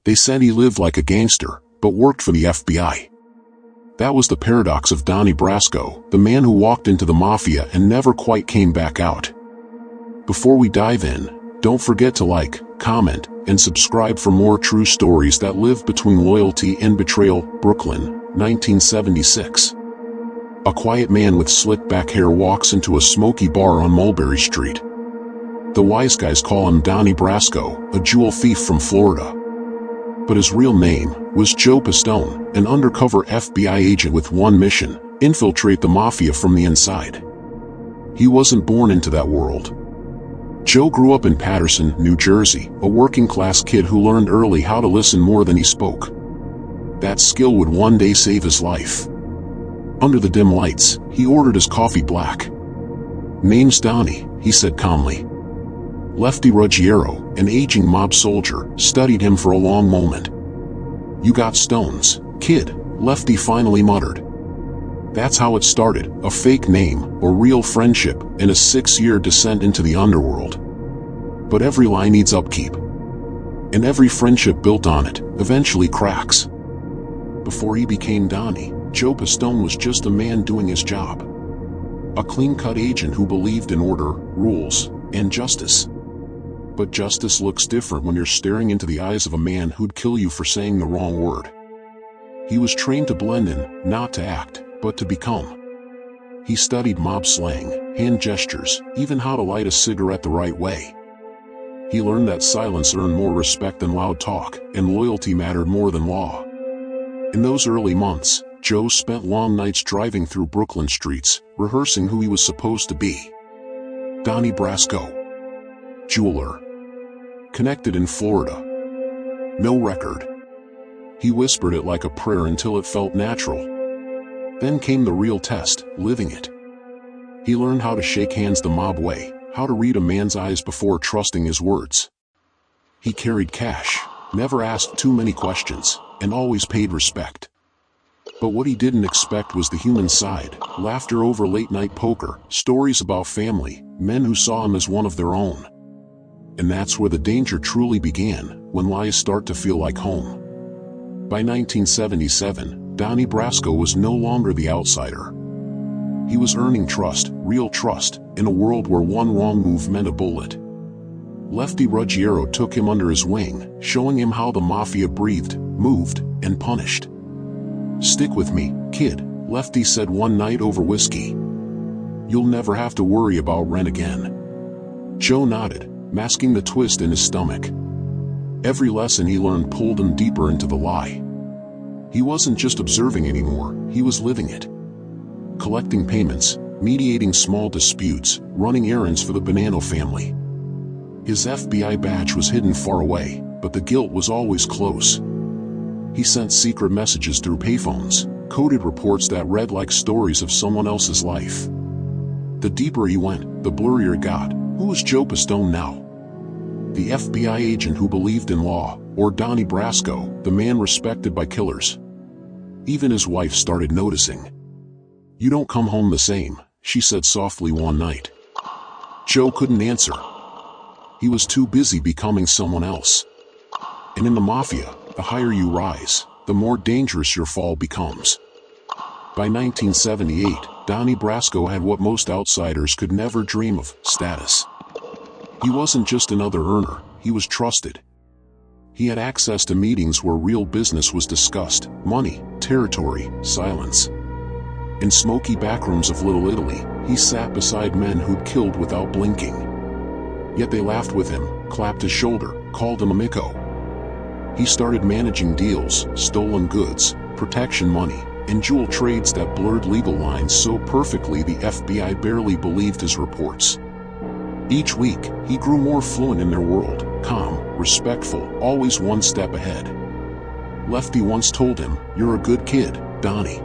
They said he lived like a gangster, but worked for the FBI. That was the paradox of Donnie Brasco, the man who walked into the Mafia and never quite came back out. Before we dive in, don't forget to like, comment, and subscribe for more true stories that live between loyalty and betrayal. Brooklyn, 1976. A quiet man with slick-back hair walks into a smoky bar on Mulberry Street. The wise guys call him Donnie Brasco, a jewel thief from Florida. But his real name was Joe Pistone, an undercover FBI agent with one mission: infiltrate the Mafia from the inside. He wasn't born into that world. Joe grew up in Paterson, New Jersey, a working-class kid who learned early how to listen more than he spoke. That skill would one day save his life. Under the dim lights, he ordered his coffee black. "Name's Donnie," he said calmly. Lefty Ruggiero, an aging mob soldier, studied him for a long moment. "You got stones, kid," Lefty finally muttered. That's how it started, a fake name, a real friendship, and a 6-year descent into the underworld. But every lie needs upkeep. And every friendship built on it eventually cracks. Before he became Donnie, Joe Pistone was just a man doing his job. A clean-cut agent who believed in order, rules, and justice. But justice looks different when you're staring into the eyes of a man who'd kill you for saying the wrong word. He was trained to blend in, not to act, but to become. He studied mob slang, hand gestures, even how to light a cigarette the right way. He learned that silence earned more respect than loud talk, and loyalty mattered more than law. In those early months, Joe spent long nights driving through Brooklyn streets, rehearsing who he was supposed to be. Donnie Brasco. Jeweler. Connected in Florida. No record. He whispered it like a prayer until it felt natural. Then came the real test, living it. He learned how to shake hands the mob way, how to read a man's eyes before trusting his words. He carried cash, never asked too many questions, and always paid respect. But what he didn't expect was the human side: laughter over late-night poker, stories about family, men who saw him as one of their own. And that's where the danger truly began, when lies start to feel like home. By 1977, Donnie Brasco was no longer the outsider. He was earning trust, real trust, in a world where one wrong move meant a bullet. Lefty Ruggiero took him under his wing, showing him how the Mafia breathed, moved, and punished. "Stick with me, kid," Lefty said one night over whiskey. "You'll never have to worry about rent again." Joe nodded, masking the twist in his stomach. Every lesson he learned pulled him deeper into the lie. He wasn't just observing anymore, he was living it. Collecting payments, mediating small disputes, running errands for the Bonanno family. His FBI badge was hidden far away, but the guilt was always close. He sent secret messages through payphones, coded reports that read like stories of someone else's life. The deeper he went, the blurrier it got. Who was Joe Pistone now? The FBI agent who believed in law, or Donnie Brasco, the man respected by killers? Even his wife started noticing. "You don't come home the same," she said softly one night. Joe couldn't answer. He was too busy becoming someone else. And in the Mafia, the higher you rise, the more dangerous your fall becomes. By 1978, Donnie Brasco had what most outsiders could never dream of: status. He wasn't just another earner, he was trusted. He had access to meetings where real business was discussed: money, territory, silence. In smoky backrooms of Little Italy, he sat beside men who'd killed without blinking. Yet they laughed with him, clapped his shoulder, called him amico. He started managing deals, stolen goods, protection money, and jewel trades that blurred legal lines so perfectly the FBI barely believed his reports. Each week, he grew more fluent in their world, calm, respectful, always one step ahead. Lefty once told him, "You're a good kid, Donnie.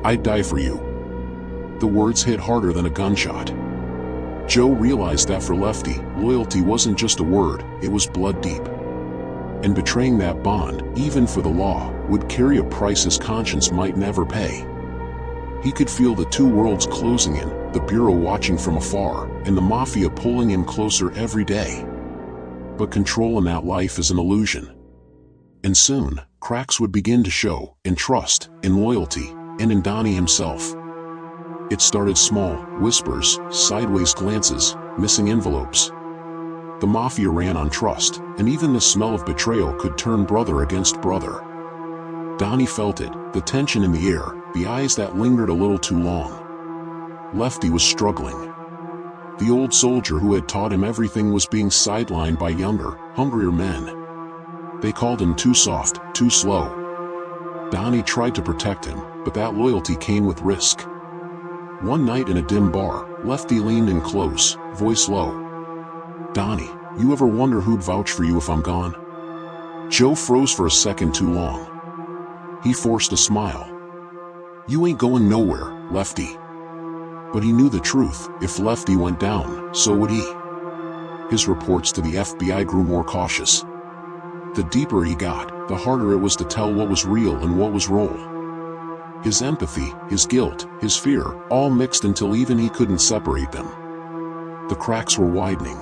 I'd die for you." The words hit harder than a gunshot. Joe realized that for Lefty, loyalty wasn't just a word, it was blood deep. And betraying that bond, even for the law, would carry a price his conscience might never pay. He could feel the two worlds closing in, the Bureau watching from afar, and the Mafia pulling him closer every day. But control in that life is an illusion. And soon, cracks would begin to show, in trust, in loyalty, and in Donnie himself. It started small, whispers, sideways glances, missing envelopes. The Mafia ran on trust, and even the smell of betrayal could turn brother against brother. Donnie felt it, the tension in the air, the eyes that lingered a little too long. Lefty was struggling. The old soldier who had taught him everything was being sidelined by younger, hungrier men. They called him too soft, too slow. Donnie tried to protect him, but that loyalty came with risk. One night in a dim bar, Lefty leaned in close, voice low. "Donnie, you ever wonder who'd vouch for you if I'm gone?" Joe froze for a second too long. He forced a smile. "You ain't going nowhere, Lefty." But he knew the truth. If Lefty went down, so would he. His reports to the FBI grew more cautious. The deeper he got, the harder it was to tell what was real and what was role. His empathy, his guilt, his fear, all mixed until even he couldn't separate them. The cracks were widening.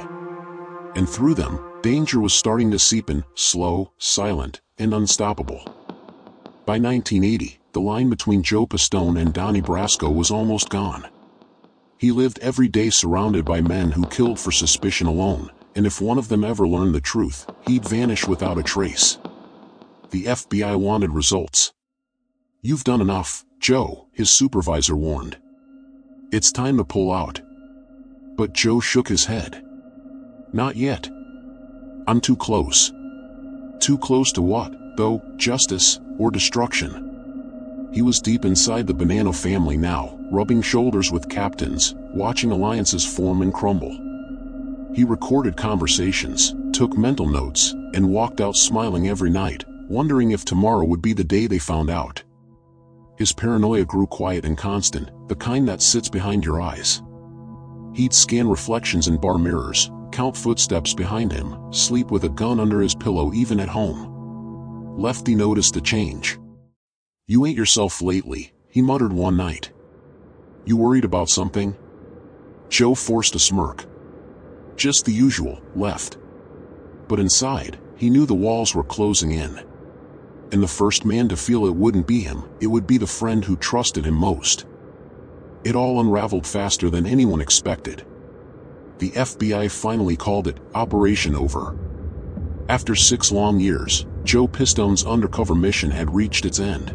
And through them, danger was starting to seep in, slow, silent, and unstoppable. By 1980, the line between Joe Pistone and Donnie Brasco was almost gone. He lived every day surrounded by men who killed for suspicion alone, and if one of them ever learned the truth, he'd vanish without a trace. The FBI wanted results. "You've done enough, Joe," his supervisor warned. "It's time to pull out." But Joe shook his head. "Not yet. I'm too close." Too close to what, though, justice, or destruction? He was deep inside the Bonanno family now, rubbing shoulders with captains, watching alliances form and crumble. He recorded conversations, took mental notes, and walked out smiling every night, wondering if tomorrow would be the day they found out. His paranoia grew quiet and constant, the kind that sits behind your eyes. He'd scan reflections in bar mirrors, count footsteps behind him, sleep with a gun under his pillow even at home. Lefty noticed the change. "You ain't yourself lately," he muttered one night. "You worried about something?" Joe forced a smirk. "Just the usual, Left." But inside, he knew the walls were closing in. And the first man to feel it wouldn't be him, it would be the friend who trusted him most. It all unraveled faster than anyone expected. The FBI finally called it Operation Over. After 6 long years, Joe Pistone's undercover mission had reached its end.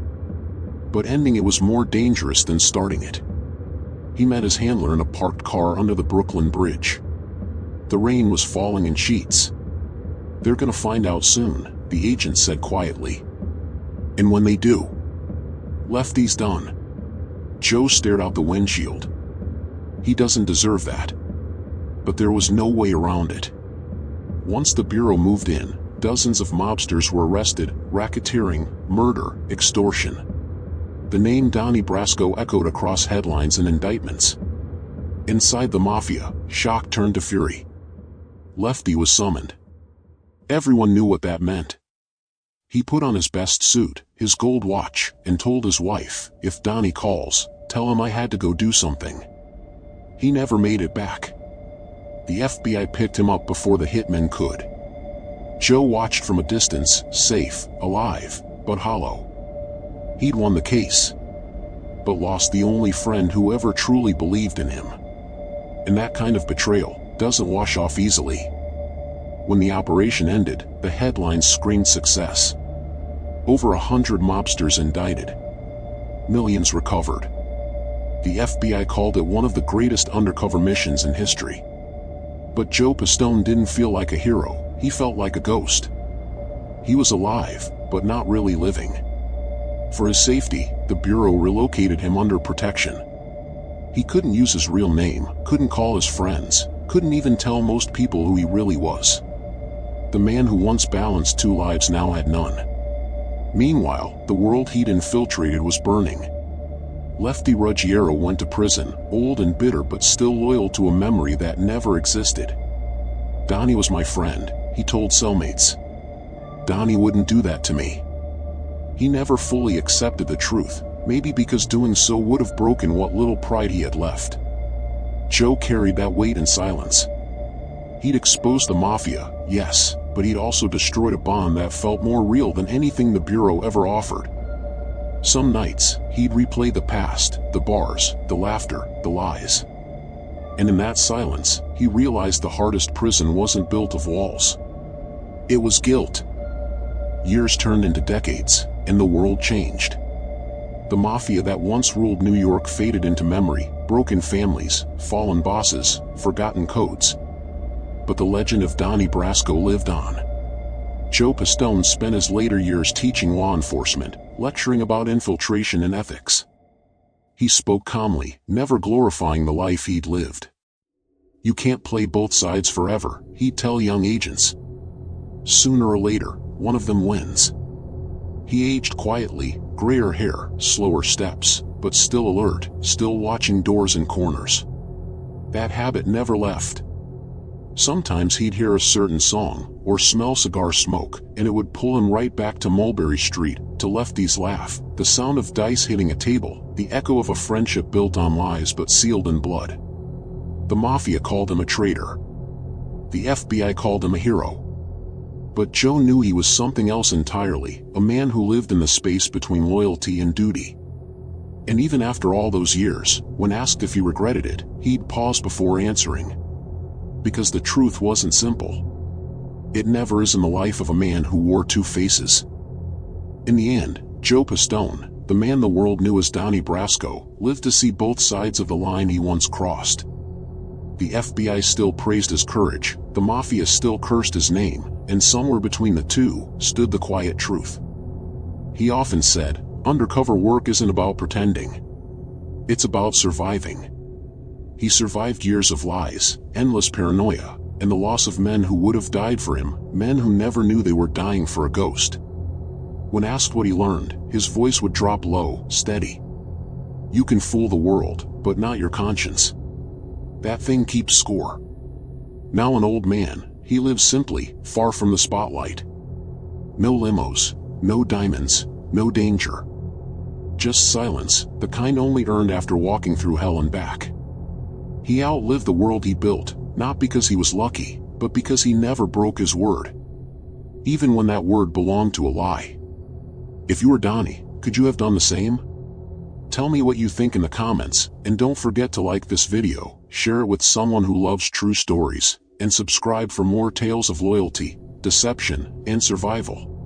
But ending it was more dangerous than starting it. He met his handler in a parked car under the Brooklyn Bridge. The rain was falling in sheets. "They're gonna find out soon," the agent said quietly. "And when they do, Lefty's done." Joe stared out the windshield. He doesn't deserve that. But there was no way around it. Once the Bureau moved in, dozens of mobsters were arrested, racketeering, murder, extortion. The name Donnie Brasco echoed across headlines and indictments. Inside the Mafia, shock turned to fury. Lefty was summoned. Everyone knew what that meant. He put on his best suit, his gold watch, and told his wife, "If Donnie calls, tell him I had to go do something." He never made it back. The FBI picked him up before the hitmen could. Joe watched from a distance, safe, alive, but hollow. He'd won the case, but lost the only friend who ever truly believed in him. And that kind of betrayal doesn't wash off easily. When the operation ended, the headlines screamed success. Over 100 mobsters indicted. Millions recovered. The FBI called it one of the greatest undercover missions in history. But Joe Pistone didn't feel like a hero, he felt like a ghost. He was alive, but not really living. For his safety, the Bureau relocated him under protection. He couldn't use his real name, couldn't call his friends, couldn't even tell most people who he really was. The man who once balanced 2 lives now had none. Meanwhile, the world he'd infiltrated was burning. Lefty Ruggiero went to prison, old and bitter but still loyal to a memory that never existed. "Donnie was my friend," he told cellmates. "Donnie wouldn't do that to me." He never fully accepted the truth, maybe because doing so would have broken what little pride he had left. Joe carried that weight in silence. He'd exposed the Mafia, yes, but he'd also destroyed a bond that felt more real than anything the Bureau ever offered. Some nights, he'd replay the past, the bars, the laughter, the lies. And in that silence, he realized the hardest prison wasn't built of walls. It was guilt. Years turned into decades, and the world changed. The mafia that once ruled New York faded into memory, broken families, fallen bosses, forgotten codes. But the legend of Donnie Brasco lived on. Joe Pistone spent his later years teaching law enforcement, lecturing about infiltration and ethics. He spoke calmly, never glorifying the life he'd lived. You can't play both sides forever, he'd tell young agents. Sooner or later, one of them wins. He aged quietly, grayer hair, slower steps, but still alert, still watching doors and corners. That habit never left. Sometimes he'd hear a certain song, or smell cigar smoke, and it would pull him right back to Mulberry Street, to Lefty's laugh, the sound of dice hitting a table, the echo of a friendship built on lies but sealed in blood. The Mafia called him a traitor. The FBI called him a hero. But Joe knew he was something else entirely, a man who lived in the space between loyalty and duty. And even after all those years, when asked if he regretted it, he'd pause before answering. Because the truth wasn't simple. It never is in the life of a man who wore two faces. In the end, Joe Pistone, the man the world knew as Donnie Brasco, lived to see both sides of the line he once crossed. The FBI still praised his courage, the Mafia still cursed his name, and somewhere between the two stood the quiet truth. He often said, undercover work isn't about pretending. It's about surviving. He survived years of lies, endless paranoia, and the loss of men who would have died for him, men who never knew they were dying for a ghost. When asked what he learned, his voice would drop low, steady. You can fool the world, but not your conscience. That thing keeps score. Now an old man, he lives simply, far from the spotlight. No limos, no diamonds, no danger. Just silence, the kind only earned after walking through hell and back. He outlived the world he built, not because he was lucky, but because he never broke his word. Even when that word belonged to a lie. If you were Donnie, could you have done the same? Tell me what you think in the comments, and don't forget to like this video, share it with someone who loves true stories, and subscribe for more tales of loyalty, deception, and survival.